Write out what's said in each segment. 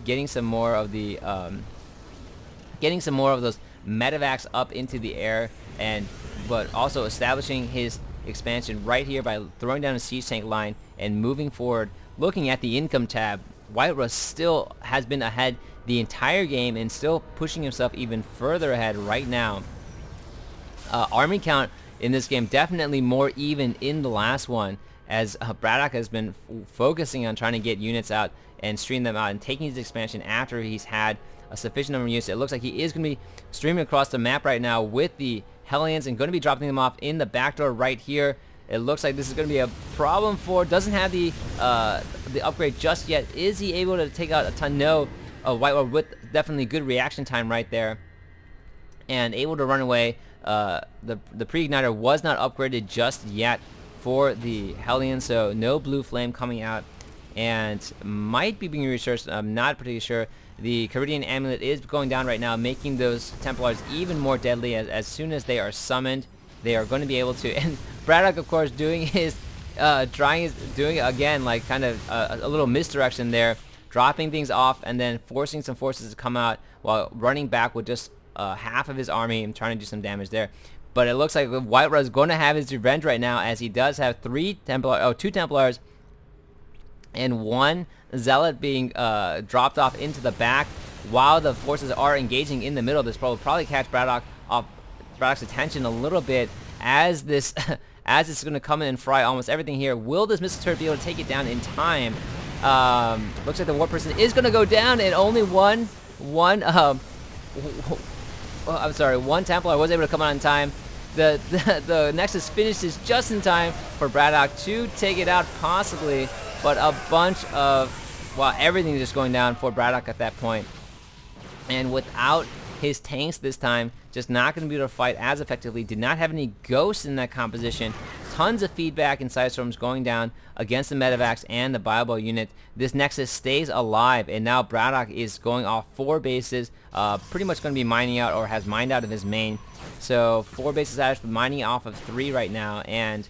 getting some more of the those medevacs up into the air, but also establishing his expansion right here by throwing down a siege tank line and moving forward. Looking at the income tab, White-Ra still has been ahead the entire game and still pushing himself even further ahead right now. Army count in this game definitely more even in the last one, as BratOK has been focusing on trying to get units out and stream them out and taking his expansion after he's had a sufficient number of units. It looks like he is going to be streaming across the map right now with the Hellions and going to be dropping them off in the back door right here. It looks like this is going to be a problem for, doesn't have the upgrade just yet. Is he able to take out a ton? No. White-Ra with definitely good reaction time right there and able to run away. The pre-igniter was not upgraded just yet for the Hellion, so no blue flame coming out and might be being researched. I'm not particularly sure. The Caridian Amulet is going down right now, making those Templars even more deadly. As soon as they are summoned, they are going to be able to. And BratOK, of course, doing his, doing again, like kind of a little misdirection there, dropping things off and then forcing some forces to come out while running back with just half of his army and trying to do some damage there. But it looks like White-Ra is going to have his revenge right now, as he does have two Templars and one Zealot being dropped off into the back while the forces are engaging in the middle. This will probably catch BratOK's attention a little bit as this as it's going to come in and fry almost everything here. Will this missile turret be able to take it down in time? Looks like the war person is going to go down, and only one Templar was able to come out in time. The Nexus finishes just in time for BratOK to take it out possibly, but a bunch of, well, everything is just going down for BratOK at that point. And without his tanks this time, just not going to be able to fight as effectively. Did not have any ghosts in that composition. Tons of feedback and sidestorms going down against the medevacs and the Bilbo unit. This Nexus stays alive, and now BratOK is going off 4 bases. Pretty much going to be mining out, or has mined out of his main. So 4 bases out, but mining off of 3 right now, and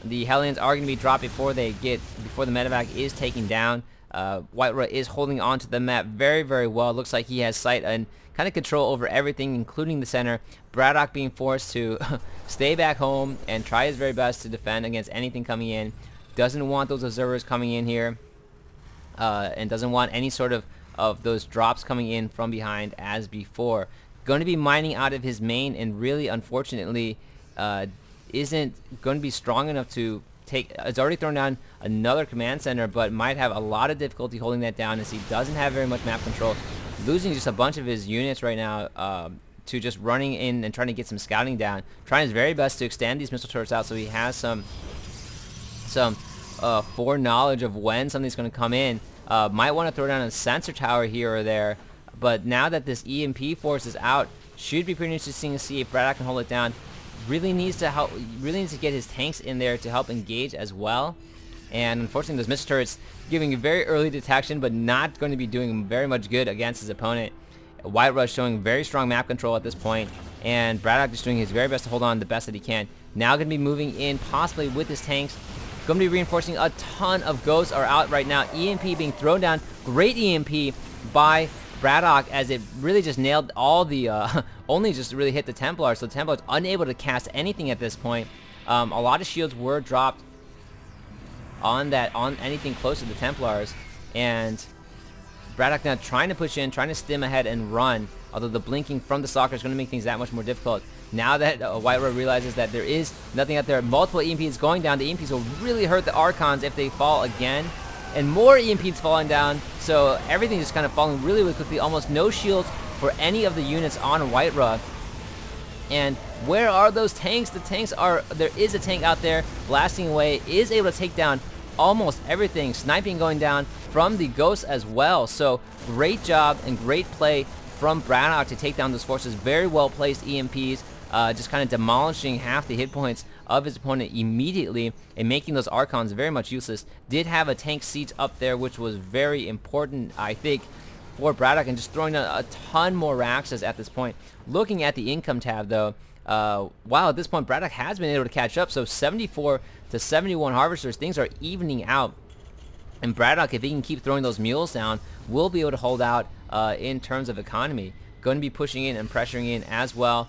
the Hellions are going to be dropped before the medevac is taken down. White-Ra is holding on to the map very, very well. It looks like he has sight and kind of control over everything, including the center. BratOK being forced to stay back home and try his very best to defend against anything coming in. Doesn't want those observers coming in here, and doesn't want any sort of those drops coming in from behind as before. Going to be mining out of his main, and really, unfortunately, isn't going to be strong enough to take. It's already thrown down another command center, but might have a lot of difficulty holding that down, as he doesn't have very much map control. Losing just a bunch of his units right now to just running in and trying to get some scouting down. Trying his very best to extend these missile turrets out so he has some foreknowledge of when something's going to come in. Might want to throw down a sensor tower here or there, but now that this EMP force is out, should be pretty interesting to see if BratOK can hold it down. Really needs to help. Really needs to get his tanks in there to help engage as well. And unfortunately, those missile turrets giving very early detection, but not going to be doing very much good against his opponent. White-Ra showing very strong map control at this point, and BratOK just doing his very best to hold on the best that he can. Now going to be moving in, possibly with his tanks. Going to be reinforcing. A ton of ghosts are out right now. EMP being thrown down. Great EMP by BratOK, as it really just nailed all the, only just really hit the Templar, so the Templar is unable to cast anything at this point. A lot of shields were dropped on anything close to the Templars, and BratOK now trying to push in, trying to stim ahead and run, although the blinking from the Stalker is going to make things that much more difficult. Now that White-Ra realizes that there is nothing out there, multiple EMPs going down. The EMPs will really hurt the Archons if they fall again, and more EMPs falling down, so everything is kind of falling really, really quickly. Almost no shields for any of the units on White-Ra. And where are those tanks? The tanks are, there is a tank out there blasting away, is able to take down almost everything. Sniping going down from the Ghosts as well. So great job and great play from BratOK to take down those forces. Very well placed EMPs, just kind of demolishing half the hit points of his opponent immediately and making those Archons very much useless. Did have a tank siege up there, which was very important, I think, for BratOK, and just throwing a ton more Raxas at this point. Looking at the income tab though, wow, at this point BratOK has been able to catch up, so 74 to 71 harvesters, things are evening out. And BratOK, if he can keep throwing those mules down, will be able to hold out in terms of economy. Going to be pushing in and pressuring in as well.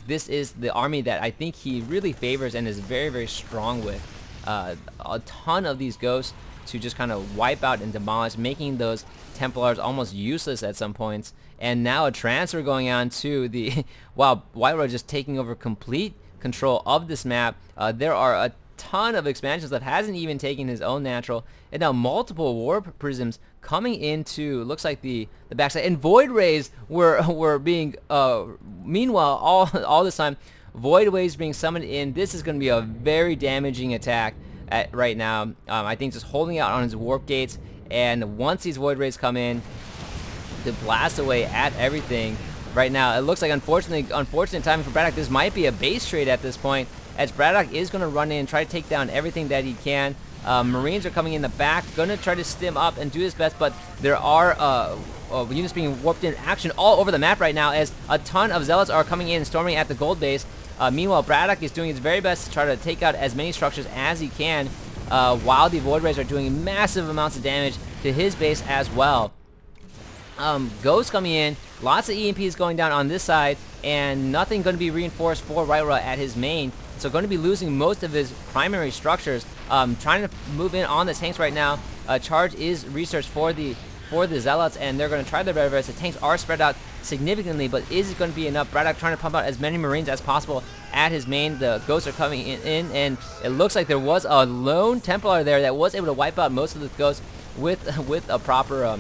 This is the army that I think he really favors and is very, very strong with. A ton of these ghosts to just kind of wipe out and demolish, making those Templars almost useless at some points. And now a transfer going on to the while White-Ra just taking over complete control of this map. There are a ton of expansions that hasn't even taken his own natural, and now multiple warp prisms coming into, looks like the backside, and void rays were being meanwhile all this time void waves being summoned in. This is going to be a very damaging attack right now. I think just holding out on his warp gates, and once these void rays come in to blast away at everything. Right now it looks like unfortunate timing for BratOK. This might be a base trade at this point, as BratOK is going to run in and try to take down everything that he can. Marines are coming in the back, going to try to stim up and do his best, but there are units being warped in action all over the map right now, as a ton of zealots are coming in and storming at the gold base. Meanwhile, BratOK is doing his very best to try to take out as many structures as he can, while the void rays are doing massive amounts of damage to his base as well. Ghosts coming in, lots of EMPs going down on this side, and nothing going to be reinforced for White-Ra at his main. So going to be losing most of his primary structures. Trying to move in on the tanks right now. Charge is researched for the zealots, and they're going to try their very best. The tanks are spread out significantly, but is it going to be enough? BratOK trying to pump out as many Marines as possible at his main. The ghosts are coming in, and it looks like there was a lone Templar there that was able to wipe out most of the ghosts with a proper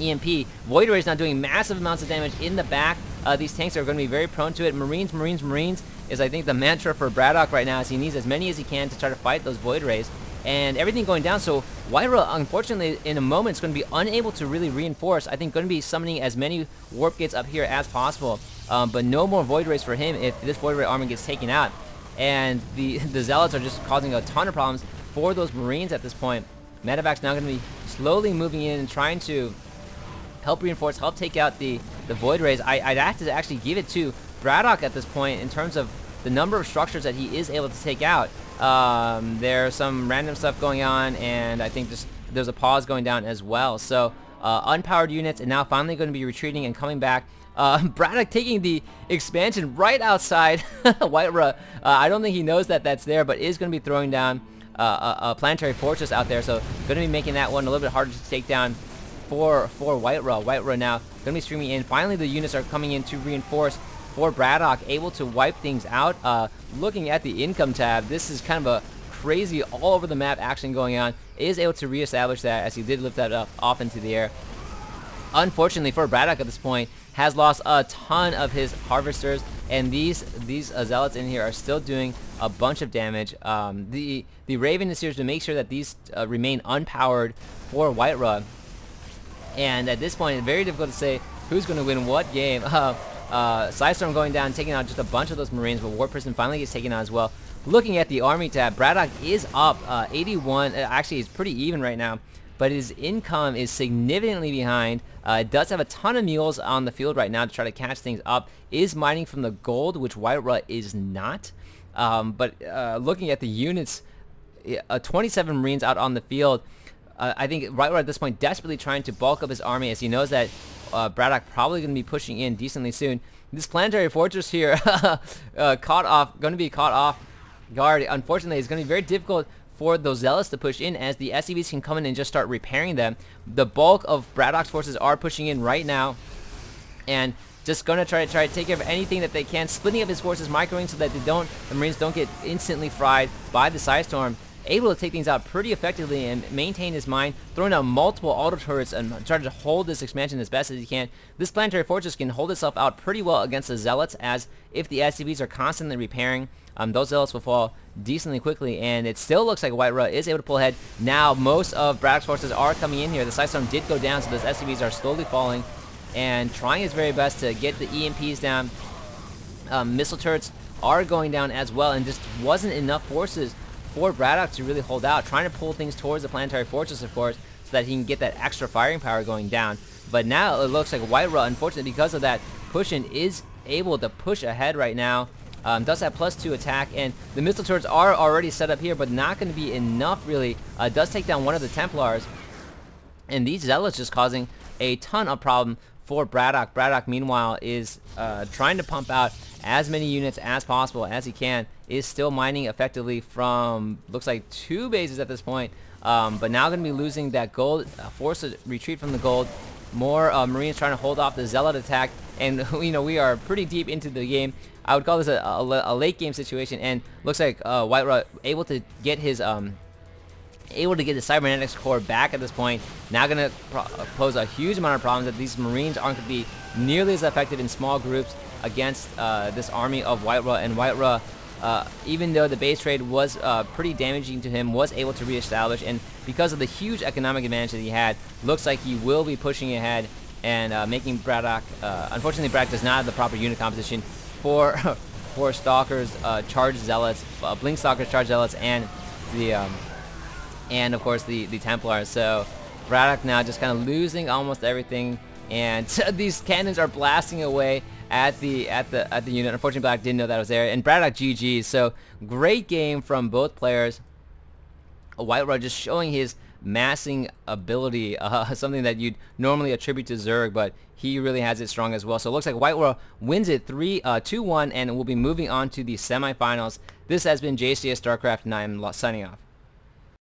EMP. Void Ray is now doing massive amounts of damage in the back. These tanks are going to be very prone to it. Marines is, I think, the mantra for BratOK right now, as he needs as many as he can to try to fight those Void Rays. And everything going down, so White-Ra, unfortunately, in a moment, is going to be unable to really reinforce. I think going to be summoning as many warp gates up here as possible. But no more Void Rays for him if this Void Ray army gets taken out. And the Zealots are just causing a ton of problems for those Marines at this point. Medevac's now going to be slowly moving in and trying to help reinforce, help take out the Void Rays. I'd have to actually give it to BratOK at this point in terms of the number of structures that he is able to take out. There's some random stuff going on, and I think there's a pause going down as well. So unpowered units, and now finally going to be retreating and coming back. BratOK taking the expansion right outside White-Ra. I don't think he knows that that's there, but is going to be throwing down a planetary fortress out there. So going to be making that one a little bit harder to take down for White-Ra. White-Ra now going to be streaming in. Finally, the units are coming in to reinforce for BratOK, able to wipe things out. Looking at the income tab, this is kind of a crazy all over the map action going on. Is able to reestablish that, as he did lift that up off into the air. Unfortunately for BratOK at this point, has lost a ton of his harvesters, and these zealots in here are still doing a bunch of damage. The Raven is here to make sure that these remain unpowered for White-Ra. And at this point, it's very difficult to say who's going to win what game. Psystorm going down, taking out just a bunch of those Marines, but War Prison finally gets taken out as well. Looking at the army tab, BratOK is up 81. Actually, he's pretty even right now, but his income is significantly behind. It does have a ton of mules on the field right now to try to catch things up. Is mining from the gold, which White-Ra is not. But looking at the units, 27 Marines out on the field. I think White-Ra at this point desperately trying to bulk up his army, as he knows that BratOK probably going to be pushing in decently soon. This planetary fortress here going to be caught off guard. Unfortunately, it's going to be very difficult for those zealots to push in, as the SCVs can come in and just start repairing them. The bulk of BratOK's forces are pushing in right now, and just going to try to take care of anything that they can, splitting up his forces, microing so that the Marines don't get instantly fried by the Psystorm. Able to take things out pretty effectively and maintain his mind, throwing out multiple auto turrets and trying to hold this expansion as best as he can. This planetary fortress can hold itself out pretty well against the zealots, as if the SCVs are constantly repairing, those zealots will fall decently quickly, and it still looks like White-Ra is able to pull ahead. Now most of BratOK's forces are coming in here. The Psystorm did go down, so those SCVs are slowly falling, and trying his very best to get the EMPs down. Missile turrets are going down as well, and just wasn't enough forces for BratOK to really hold out, trying to pull things towards the planetary fortress, of course, so that he can get that extra firing power going down. But now it looks like White-Ra, unfortunately, because of that push-in, is able to push ahead right now. Does have +2 attack, and the missile turrets are already set up here, but not going to be enough, really. Does take down one of the Templars, And these zealots just causing a ton of problem for BratOK. BratOK, meanwhile, is trying to pump out as many units as possible as he can. Is still mining effectively from, looks like 2 bases at this point. But now going to be losing that gold, forced to retreat from the gold. More Marines trying to hold off the zealot attack. And, you know, we are pretty deep into the game. I would call this a late game situation. And looks like White-Ra able to get his cybernetics core back at this point. Now going to pose a huge amount of problems that these Marines aren't going to be nearly as effective in small groups against this army of White-Ra. And White-Ra, even though the base trade was pretty damaging to him, was able to reestablish. And because of the huge economic advantage that he had, looks like he will be pushing ahead and making BratOK. Unfortunately, BratOK does not have the proper unit composition for Stalkers, Charge Zealots, Blink Stalkers, Charge Zealots, and the and of course the Templars. So BratOK now just kind of losing almost everything, and these cannons are blasting away at the unit. Unfortunately, BratOK didn't know that was there, and BratOK GG's. So great game from both players. White-Ra just showing his massing ability, something that you'd normally attribute to Zerg, but he really has it strong as well. So it looks like White-Ra wins it 2-1, and we'll be moving on to the semifinals. This has been JCS StarCraft, and I'm signing off.